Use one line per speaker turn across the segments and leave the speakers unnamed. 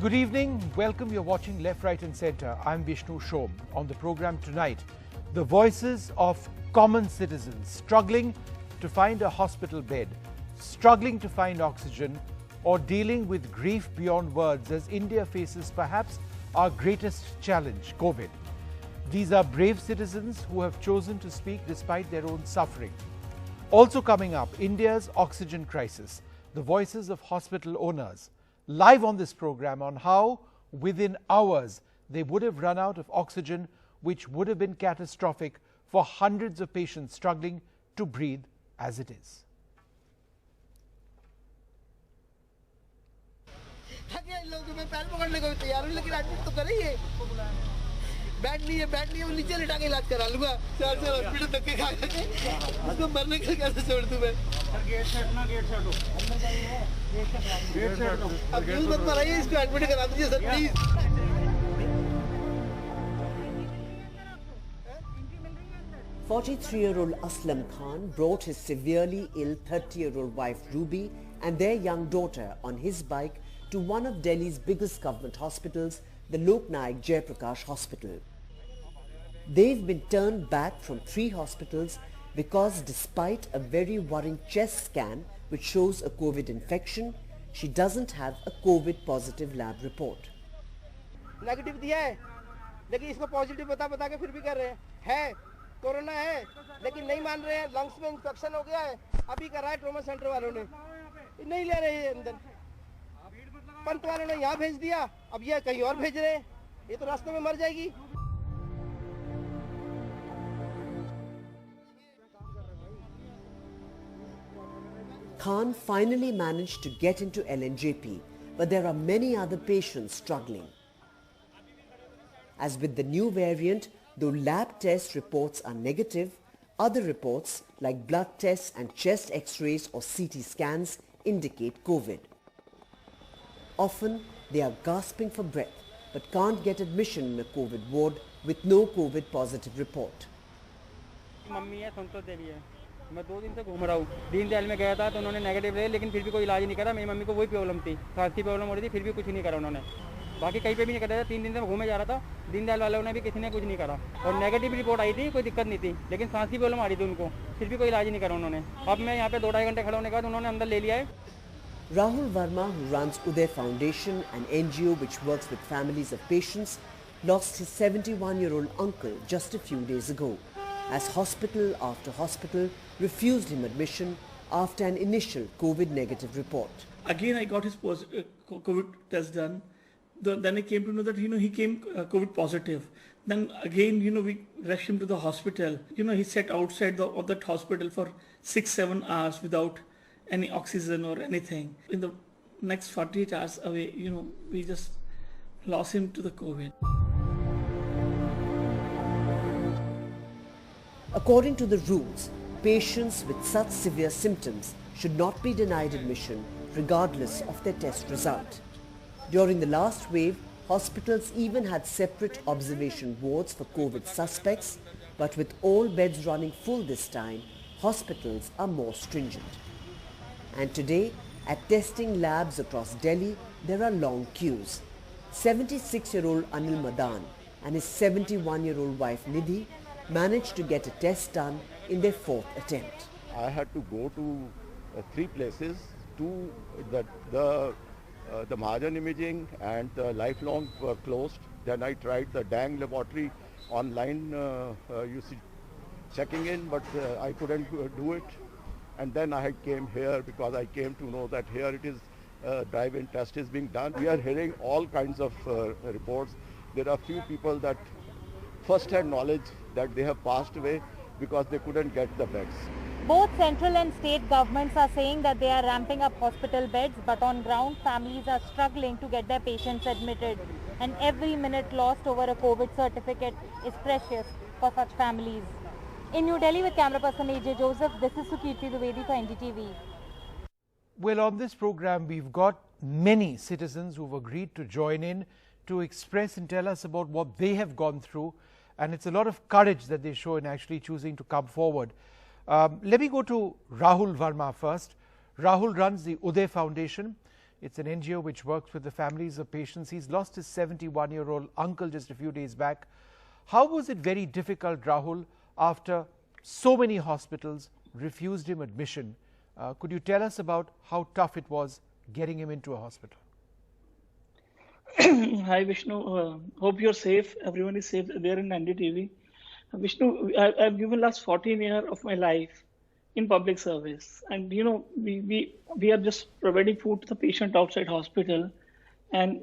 Good evening. Welcome. You're watching Left, Right and Centre. I'm Vishnu Shom. On the program tonight, the voices of common citizens struggling to find a hospital bed, struggling to find oxygen, or dealing with grief beyond words as India faces perhaps our greatest challenge, COVID. These are brave citizens who have chosen to speak despite their own suffering. Also coming up, India's oxygen crisis, the voices of hospital owners. Live on this program on how, within hours, they would have run out of oxygen, which would have been catastrophic for hundreds of patients struggling to breathe as it is.
Bad नहीं है वो नीचे लिटा के इलाज करा लूंगा चार हॉस्पिटल तक के खा के उसको मरने का कैसे छोड़ दूं मैं गेट सेट हो अब न्यूज़ मत मारिए इसको एडमिट करा दीजिए sir please
43-year-old Aslam Khan brought his severely ill 30-year-old wife Ruby and their young daughter on his bike to one of Delhi's biggest government hospitals, the Lok Nayak Jayaprakash Hospital. They've been turned back from 3 hospitals because despite a very worrying chest scan which shows a COVID infection, she doesn't have a COVID positive lab report.
Negative दिया है लेकिन इसको positive बता के फिर भी कर रहे हैं कोरोना है लेकिन नहीं मान रहे हैं लंग्स में इंफेक्शन हो गया है अभी कर रहा है ट्रॉमा सेंटर वालों ने नहीं ले रहे हैं अंदर पंत वालों ने यहाँ भेज दिया अब ये कहीं और भेज रहे हैं ये तो रास्ते में मर जाएगी
Khan finally managed to get into LNJP, but there are many other patients struggling. As with the new variant, though lab test reports are negative, other reports like blood tests and chest x-rays or CT scans indicate COVID. Often they are gasping for breath but can't get admission in a COVID ward with no COVID positive report.
मैं 2 दिन से घूम रहा हूँ दीनदयाल में गया था तो उन्होंने नेगेटिव ले लेकिन फिर भी कोई इलाज नहीं करा मेरी मम्मी को वही प्रॉब्लम थी सांस की प्रॉब्लम हो रही थी फिर भी कुछ नहीं करा उन्होंने बाकी कहीं पे भी नहीं करा 3 दिन से मैं घूमे जा रहा था दीनदयाल वालों ने भी किसी ने कुछ नहीं करा और नेगेटिव रिपोर्ट आई थी कोई दिक्कत नहीं थी लेकिन सांस की प्रॉब्लम आ रही थी उनको फिर भी कोई इलाज नहीं करा उन्होंने अब मैं यहाँ पे 2-2.5 घंटे खड़े होने के बाद उन्होंने अंदर ले लिया है
Rahul Verma, who runs Uday Foundation, an NGO which works with families of patients, lost his 71-year-old uncle just a few days ago, as hospital after hospital refused him admission after an initial COVID negative report.
Again, I got his COVID test done. Then I came to know that, he came COVID positive. Then again, we rushed him to the hospital. He sat outside of that hospital for 6-7 hours without any oxygen or anything. In the next 48 hours away, we just lost him to the COVID.
According to the rules, patients with such severe symptoms should not be denied admission regardless of their test result. During the last wave, hospitals even had separate observation wards for COVID suspects, but with all beds running full this time, hospitals are more stringent. And today, at testing labs across Delhi, there are long queues. 76-year-old Anil Madan and his 71-year-old wife Nidhi managed to get a test done in their 4th attempt.
I had to go to 3 places, the Mahajan imaging and the lifelong were closed. Then I tried the Dang laboratory online, checking in, but I couldn't do it. And then I came here because I came to know that here it is drive-in test is being done. We are hearing all kinds of reports. There are few people that first-hand knowledge that they have passed away because they couldn't get the beds.
Both central and state governments are saying that they are ramping up hospital beds, but on ground families are struggling to get their patients admitted, and every minute lost over a COVID certificate is precious for such families. In New Delhi with camera person AJ Joseph, this is Sukirti Dwivedi for NDTV.
Well, on this program, we've got many citizens who've agreed to join in to express and tell us about what they have gone through. And it's a lot of courage that they show in actually choosing to come forward. Let me go to Rahul Verma first. Rahul runs the Uday Foundation. It's an NGO which works with the families of patients. He's lost his 71-year-old uncle just a few days back. How was it very difficult, Rahul, after so many hospitals refused him admission? Could you tell us about how tough it was getting him into a hospital?
Hi Vishnu, hope you're safe. Everyone is safe there in NDTV. Vishnu, I've given last 14 years of my life in public service, and we are just providing food to the patient outside hospital, and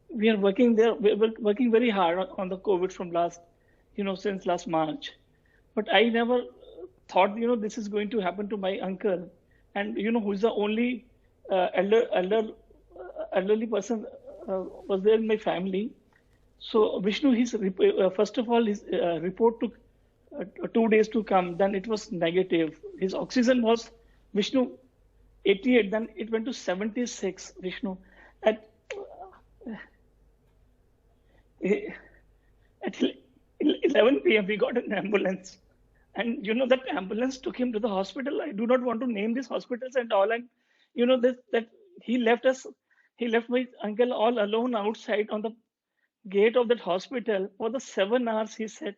we are working there. We're working very hard on the COVID from since last March. But I never thought this is going to happen to my uncle, and who's the only elderly person was there in my family. So Vishnu, his first of all, his report took 2 days to come. Then it was negative. His oxygen was, Vishnu, 88. Then it went to 76. Vishnu, at 11 p.m. we got an ambulance, and that ambulance took him to the hospital. I do not want to name these hospitals and all, and that he left us. He left my uncle all alone outside on the gate of that hospital for the 7 hours he sat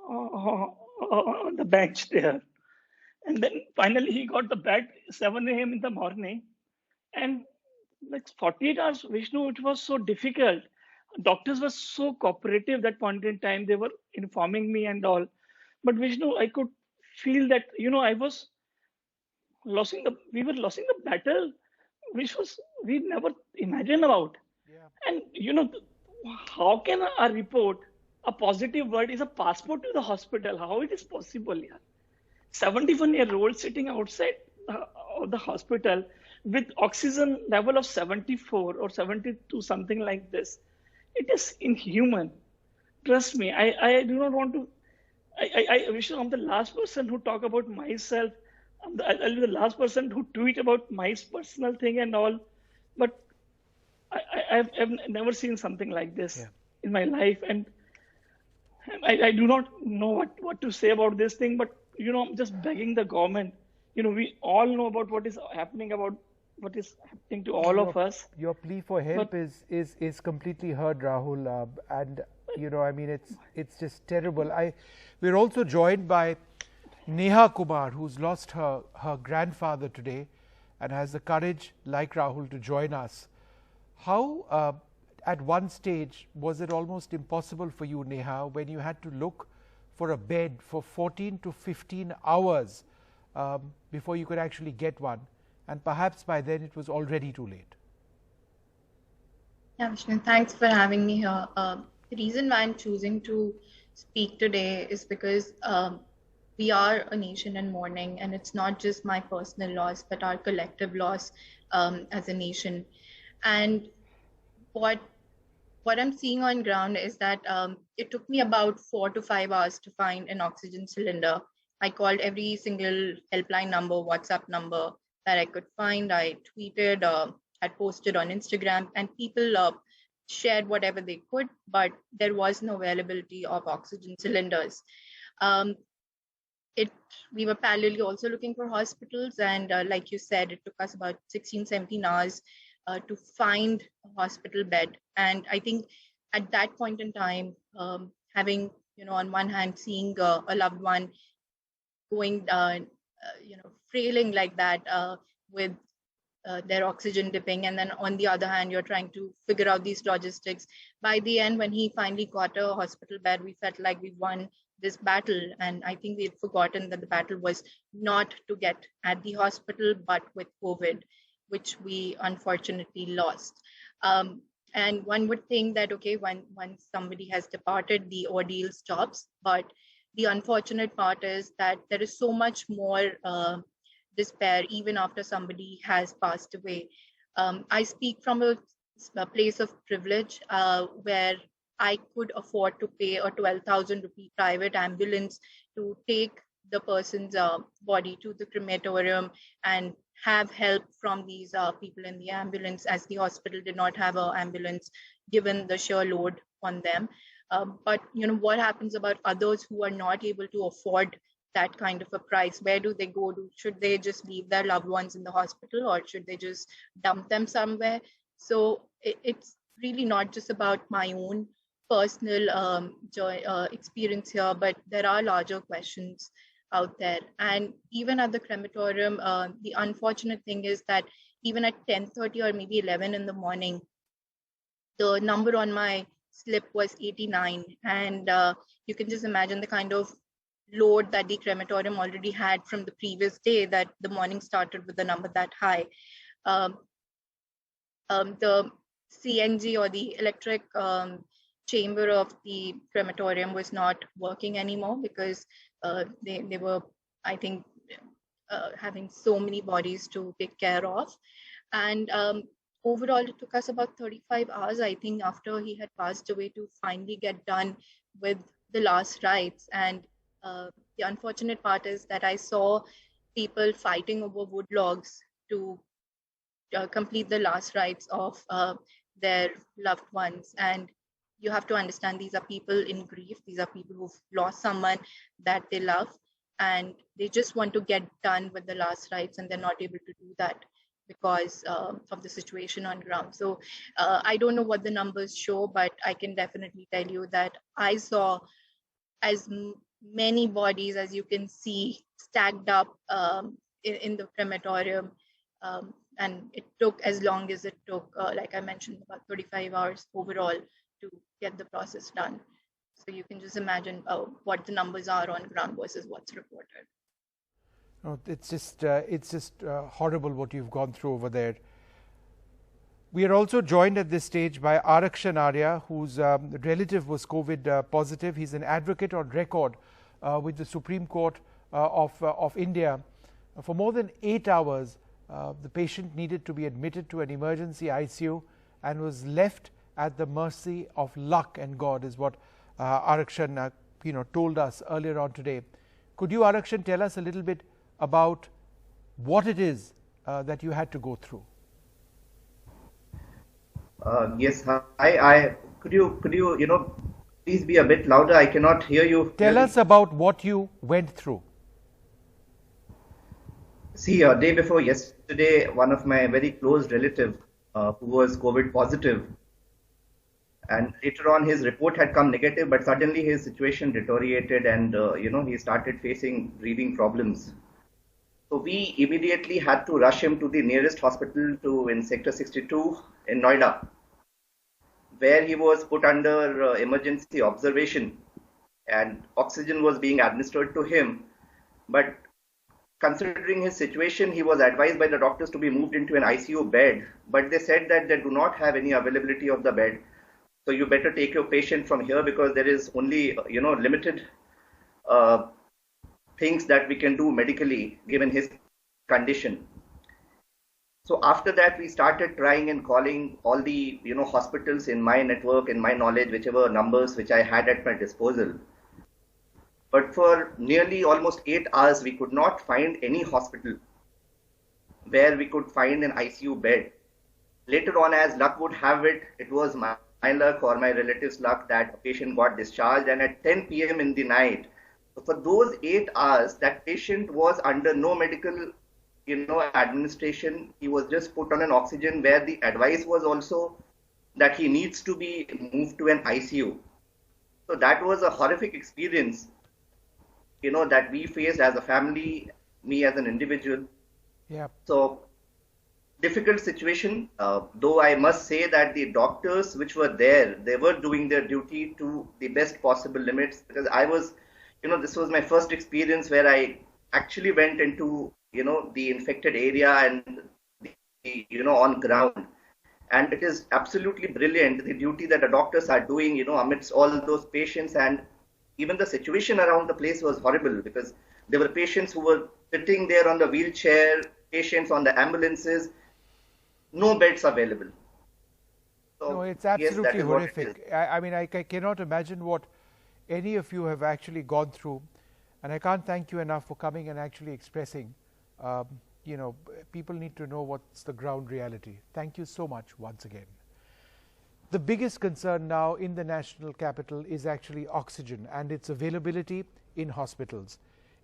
on the bench there. And then finally he got the bed 7 a.m. in the morning. And like 48 hours, Vishnu, it was so difficult. Doctors were so cooperative that point in time. They were informing me and all. But Vishnu, I could feel that, I was we were losing the battle, which we never imagined about.
Yeah.
And how can a report, a positive word is a passport to the hospital? How it is possible? Yeah, 71-year-old sitting outside of the hospital with oxygen level of 74 or 72, something like this. It is inhuman. Trust me. I do not want to. I wish I'm the last person who talk about myself. I'll be the last person who tweet about my personal thing and all. But I've never seen something like this in my life, and I do not know what to say about this thing. But I'm just begging the government. We all know about what is happening, about what is happening to all of us.
Your plea for help is completely heard, Rahul, and I mean it's just terrible. We're also joined by Neha Kumar, who's lost her grandfather today and has the courage, like Rahul, to join us. How, at one stage, was it almost impossible for you, Neha, when you had to look for a bed for 14 to 15 hours before you could actually get one, and perhaps by then it was already too late?
Yeah, Vishnu, thanks for having me here. The reason why I'm choosing to speak today is because we are a nation in mourning, and it's not just my personal loss, but our collective loss as a nation. And what I'm seeing on ground is that it took me about 4 to 5 hours to find an oxygen cylinder. I called every single helpline number, WhatsApp number that I could find. I tweeted, had posted on Instagram, and people shared whatever they could, but there was no availability of oxygen cylinders. We were parallelly also looking for hospitals, and like you said, it took us about 16, 17 hours to find a hospital bed. And I think at that point in time, having, on one hand, seeing a loved one going, frailing like that with their oxygen dipping, and then on the other hand, you're trying to figure out these logistics. By the end, when he finally got a hospital bed, we felt like we won this battle. And I think we had forgotten that the battle was not to get at the hospital, but with COVID, which we unfortunately lost. And one would think that, okay, once somebody has departed, the ordeal stops. But the unfortunate part is that there is so much more despair even after somebody has passed away. I speak from a place of privilege where I could afford to pay a 12,000 rupee private ambulance to take the person's body to the crematorium and have help from these people in the ambulance, as the hospital did not have an ambulance given the sheer load on them. But what happens about others who are not able to afford that kind of a price. Where do they go to? Should they just leave their loved ones in the hospital, or should they just dump them somewhere? So it's really not just about my own personal experience here, but there are larger questions out there. And even at the crematorium, the unfortunate thing is that even at 10:30 or maybe 11 in the morning, the number on my slip was 89. And you can just imagine the kind of load that the crematorium already had from the previous day, that the morning started with a number that high. The CNG, or the electric chamber of the crematorium, was not working anymore because they were, I think, having so many bodies to take care of. And overall, it took us about 35 hours, I think, after he had passed away, to finally get done with the last rites. And the unfortunate part is that I saw people fighting over wood logs to complete the last rites of their loved ones. And you have to understand, these are people in grief. These are people who've lost someone that they love, and they just want to get done with the last rites, and they're not able to do that because of the situation on ground. So I don't know what the numbers show, but I can definitely tell you that I saw as many bodies as you can see stacked up in the crematorium. And it took as long as it took, like I mentioned, about 35 hours overall to get the process done. So you can just imagine what the numbers are on ground versus what's reported.
No, it's just horrible what you've gone through over there. We are also joined at this stage by Arakshan Arya, whose relative was COVID positive. He's an advocate on record with the Supreme Court of India. For more than 8 hours, the patient needed to be admitted to an emergency ICU and was left at the mercy of luck and God, is what Arakshan told us earlier on today. Could you, Arakshan, tell us a little bit about what it is that you had to go through?
Yes, hi. Could you please be a bit louder? I cannot hear you.
Tell us about what you went through.
See, a day before yesterday, one of my very close relative who was COVID positive, and later on his report had come negative, but suddenly his situation deteriorated, and he started facing breathing problems. So we immediately had to rush him to the nearest hospital in Sector 62 in Noida, where he was put under emergency observation, and oxygen was being administered to him. But considering his situation, he was advised by the doctors to be moved into an ICU bed, but they said that they do not have any availability of the bed. So you better take your patient from here, because there is only, limited things that we can do medically given his condition. So after that, we started trying and calling all the, hospitals in my network, in my knowledge, whichever numbers which I had at my disposal. But for nearly almost 8 hours, we could not find any hospital where we could find an ICU bed. Later on, as luck would have it, it was my luck or my relative's luck that a patient got discharged, and at 10 p.m. in the night, for those 8 hours, that patient was under no medical, administration. He was just put on an oxygen, where the advice was also that he needs to be moved to an ICU. So that was a horrific experience, that we faced as a family, me as an individual.
Yeah.
So difficult situation, though I must say that the doctors which were there, they were doing their duty to the best possible limits, because I was, this was my first experience where I actually went into, the infected area and, on ground. And it is absolutely brilliant, the duty that the doctors are doing, amidst all those patients. And even the situation around the place was horrible, because there were patients who were sitting there on the wheelchair, patients on the ambulances, no beds available. So,
no, it's absolutely
yes,
horrific. I mean, I cannot imagine what any of you have actually gone through, and I can't thank you enough for coming and actually expressing. People need to know what's the ground reality. Thank you so much once again. The biggest concern now in the national capital is actually oxygen and its availability in hospitals.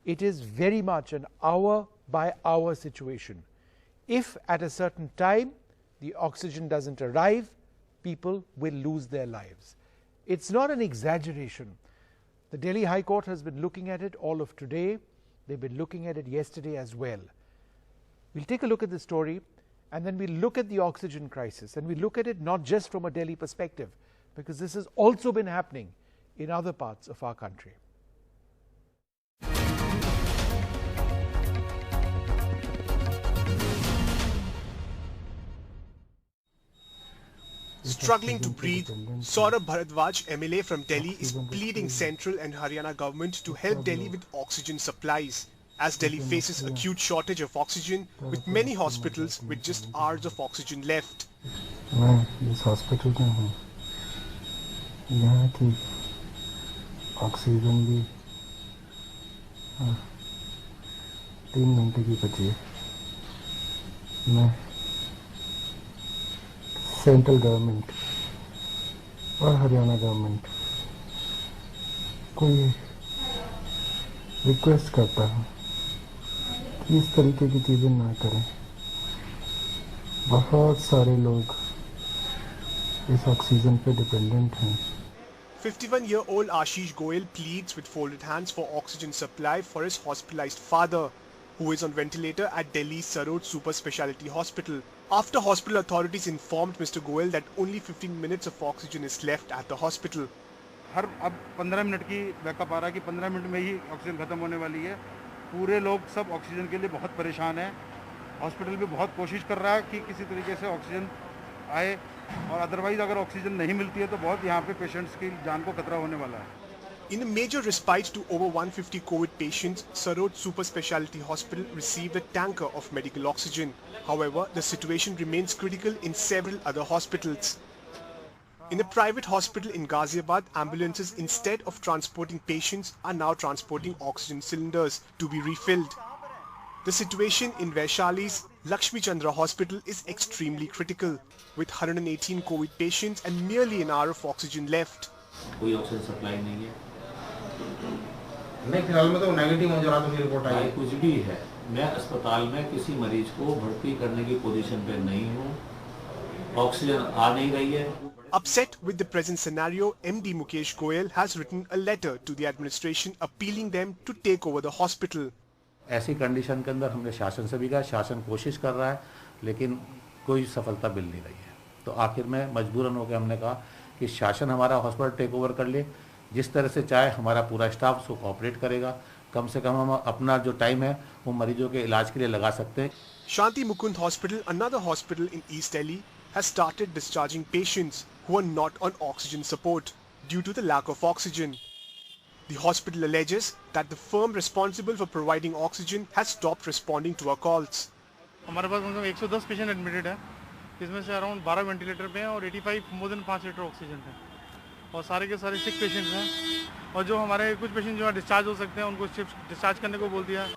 It is very much an hour by hour situation. If at a certain time the oxygen doesn't arrive, people will lose their lives. It's not an exaggeration. The Delhi High Court has been looking at it all of today. They've been looking at it yesterday as well. We'll take a look at the story, and then we'll look at the oxygen crisis, and we'll look at it not just from a Delhi perspective, because this has also been happening in other parts of our country.
Struggling to breathe, Saurabh Bharadwaj, MLA from Delhi, is pleading Central and Haryana government to help Delhi with oxygen supplies, as Delhi faces acute shortage of oxygen, with many hospitals with just hours of oxygen left.
मैं इस hospital में हूँ, यहाँ की oxygen भी 3 घंटे की बची है। मैं सेंट्रल गवर्नमेंट और हरियाणा गवर्नमेंट को ये रिक्वेस्ट करता हूँ कि इस तरीके की चीज़ें ना करें। बहुत सारे लोग इस ऑक्सीजन पे डिपेंडेंट हैं।
51-year-old Ashish Goyal pleads with folded hands for oxygen supply for his hospitalized father, who is on ventilator at Delhi's Saroj Super Speciality Hospital. After hospital authorities informed Mr. Goyal that only 15 minutes of oxygen is left at the hospital.
हर अब 15 minute की backup आ रहा है कि 15 minute में ही oxygen खत्म होने वाली है। पूरे लोग सब ऑक्सीजन के लिए बहुत परेशान हैं। हॉस्पिटल भी बहुत कोशिश कर रहा है कि किसी तरीके से ऑक्सीजन आए, और अदरवाइज अगर ऑक्सीजन नहीं मिलती है तो बहुत यहाँ पे पेशेंट्स की जान को खतरा होने वाला है।
In a major respite to over 150 COVID patients, Saroj Super Speciality Hospital received a tanker of medical oxygen. However, the situation remains critical in several other hospitals. In a private hospital in Ghaziabad, ambulances, instead of transporting patients, are now transporting oxygen cylinders to be refilled. The situation in Vaishali's Lakshmi Chandra Hospital is extremely critical, with 118 COVID patients and nearly an hour of oxygen left.
कोई oxygen supply नहीं है।
नहीं, फिलहाल में तो negative हो जा रहा है, तो रिपोर्ट आई
कुछ भी है। मैं अस्पताल में किसी मरीज को भर्ती करने की पोजीशन पे नहीं हूँ। ऑक्सीजन आ नहीं रही है।
Upset with the present scenario, MD Mukesh Goyal has written a letter to the administration appealing them to take over the hospital.
ऐसी कंडीशन के अंदर हमने शासन से भी कहा, शासन कोशिश कर रहा है, लेकिन कोई सफलता मिल नहीं रही है। तो आखिर में मजबूरन होकर हमने कहा कि शासन हमारा हॉस्पिटल टेक ओवर कर ले, जिस तरह से चाहे हमारा पूरा स्टाफ उसको कोऑपरेट करेगा। कम से कम हम अपना जो टाइम है वो मरीजों के इलाज के लिए लगा सकते हैं।
Shanti Mukund Hospital, another hospital in East Delhi, has started discharging patients who are not on oxygen support due to the lack of oxygen. The hospital alleges that the firm responsible for providing oxygen has stopped responding to our calls.
हमारे पास कम से कम 110 patient admitted है, इसमें से around 12 ventilator पे हैं और 85 more than 5 litre oxygen है, और सारे के सारे सिक पेशेंट्स हैं, और जो हमारे कुछ पेशेंट जो डिस्चार्ज हो सकते हैं उनको डिस्चार्ज करने को बोल दिया।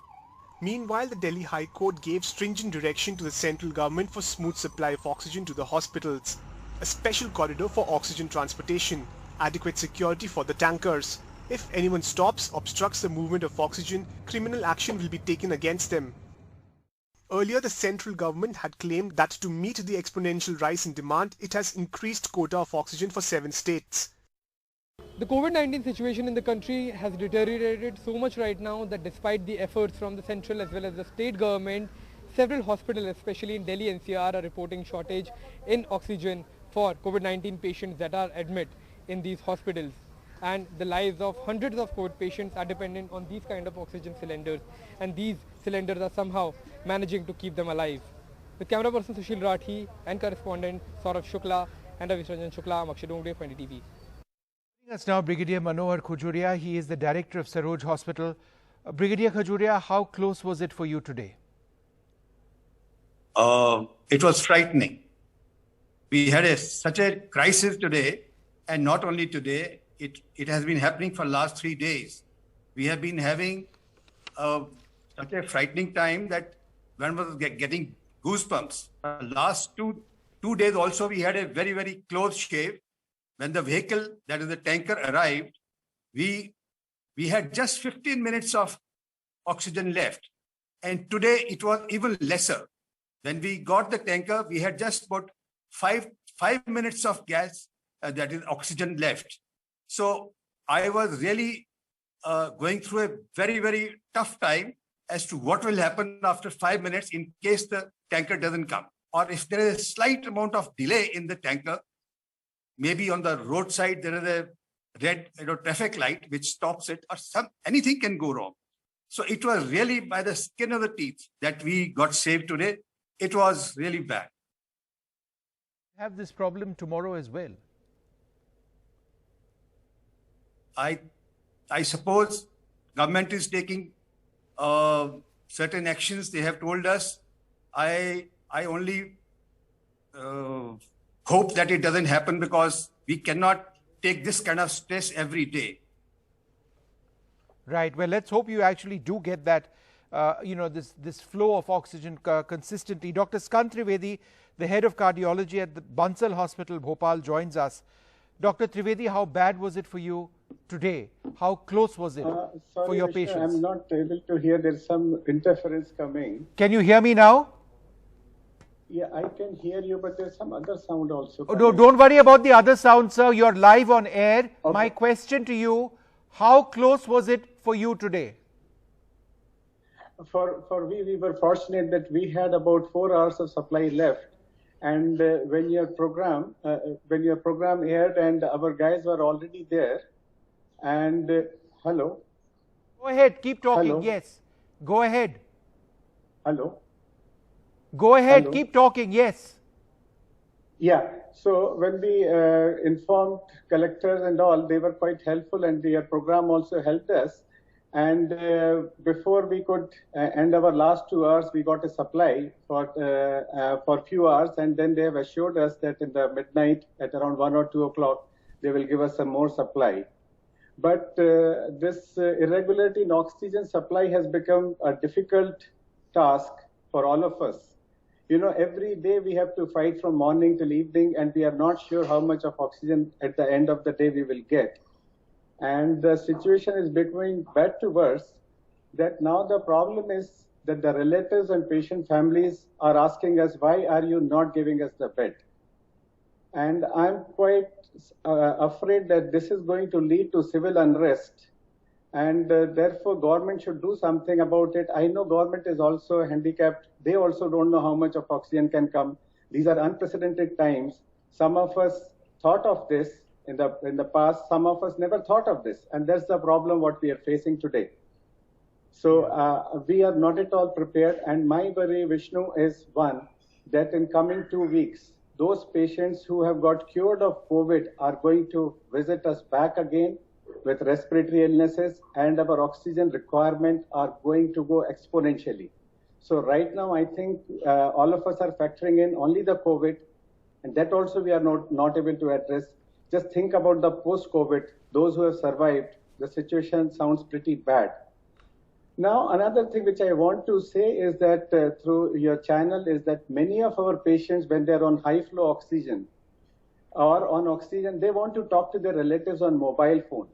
Meanwhile, the Delhi High Court gave stringent direction to the central government for smooth supply of oxygen to the hospitals, a special corridor for oxygen transportation, adequate security for the tankers. If anyone stops, obstructs the movement of oxygen, criminal action will be taken against them. Earlier, the central government had claimed that to meet the exponential rise in demand, it has increased quota of oxygen for 7 states.
The COVID-19 situation in the country has deteriorated so much right now that despite the efforts from the central as well as the state government, several hospitals, especially in Delhi NCR, are reporting shortage in oxygen for COVID-19 patients that are admitted in these hospitals. And the lives of hundreds of COVID patients are dependent on these kind of oxygen cylinders, and these cylinders are somehow managing to keep them alive. With camera person Sushil Rathi and correspondent Saurav Shukla and Ravi Ranjan Shukla, I'm Akshay Dongre for NDTV.
That's now Brigadier Manohar Khajuria. He is the director of Saroj Hospital. Brigadier Khajuria, how close was it for you today?
It was frightening. We had such a crisis today, and not only today, it has been happening for last 3 days. We have been having such a frightening time that one was getting goosebumps. Last two days also, we had a very, very close shave. When the vehicle, that is the tanker, arrived, we had just 15 minutes of oxygen left. And today it was even lesser. When we got the tanker, we had just about five minutes of gas, that is oxygen left. So I was really going through a very, very tough time as to what will happen after 5 minutes in case the tanker doesn't come. Or if there is a slight amount of delay in the tanker, maybe on the roadside there is a red traffic light which stops it, or anything can go wrong. So it was really by the skin of the teeth that we got saved today. It was really bad.
Have this problem tomorrow as well?
I suppose government is taking certain actions. They have told us. I only hope that it doesn't happen, because we cannot take this kind of stress every day.
Right. Well, let's hope you actually do get that, this flow of oxygen consistently. Dr. Skand Trivedi, the head of cardiology at the Bansal Hospital, Bhopal, joins us. Dr. Trivedi, how bad was it for you today? How close was it for your patients?
I'm not able to hear. There's some interference coming.
Can you hear me now?
Yeah, I can hear you, but there's some other sound also.
Oh, no, don't worry about the other sound, sir. You're live on air. Okay. My question to you, how close was it for you today?
We were fortunate that we had about 4 hours of supply left. And when your program aired and our guys were already there, and hello.
Go ahead, keep talking.
Hello?
Yes, go ahead.
Hello.
Go ahead,
Hello?
keep talking. Yes.
Yeah. So when we informed collectors and all, they were quite helpful, and their program also helped us. And before we could end our last 2 hours, we got a supply for few hours, and then they have assured us that in the midnight at around 1 or 2 o'clock, they will give us some more supply. But this irregularity in oxygen supply has become a difficult task for all of us. You know, every day we have to fight from morning till evening, and we are not sure how much of oxygen at the end of the day we will get. And the situation is becoming bad to worse, that now the problem is that the relatives and patient families are asking us, why are you not giving us the bed? And I'm quite afraid that this is going to lead to civil unrest, and therefore government should do something about it. I know government is also handicapped. They also don't know how much of oxygen can come. These are unprecedented times. Some of us thought of this in the past, some of us never thought of this, and that's the problem what we are facing today. So we are not at all prepared, and my worry, Vishnu, is one, that in coming 2 weeks, those patients who have got cured of COVID are going to visit us back again with respiratory illnesses, and our oxygen requirement are going to go exponentially. So right now, I think all of us are factoring in only the COVID, and that also we are not able to address. Just think about the post-COVID, those who have survived, the situation sounds pretty bad. Now, another thing which I want to say is that through your channel is that many of our patients, when they're on high flow oxygen or on oxygen, they want to talk to their relatives on mobile phone.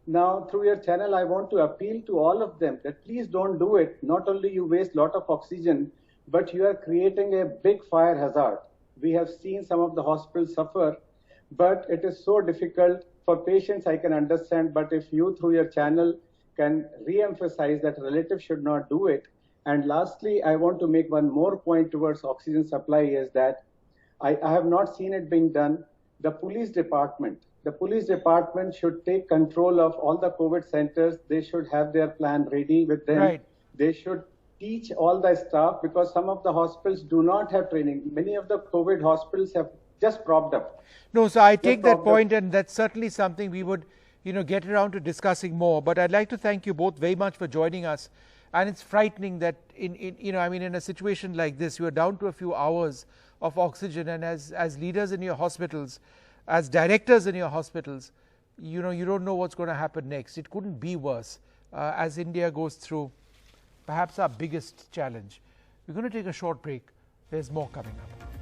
Now, through your channel, I want to appeal to all of them that please don't do it. Not only you waste a lot of oxygen, but you are creating a big fire hazard. We have seen some of the hospitals suffer, but it is so difficult for patients. I can understand, but if you through your channel can re-emphasize that relatives should not do it. And lastly, I want to make one more point towards oxygen supply is that I have not seen it being done. The police department should take control of all the COVID centers. They should have their plan ready with them.
Right.
They should teach all the staff, because some of the hospitals do not have training. Many of the COVID hospitals have just propped up.
No, so I take that point, and that's certainly something we would, get around to discussing more. But I'd like to thank you both very much for joining us. And it's frightening that in a situation like this, you are down to a few hours of oxygen, and as leaders in your hospitals, as directors in your hospitals, you don't know what's going to happen next. It couldn't be worse as India goes through perhaps our biggest challenge. We're going to take a short break. There's more coming up.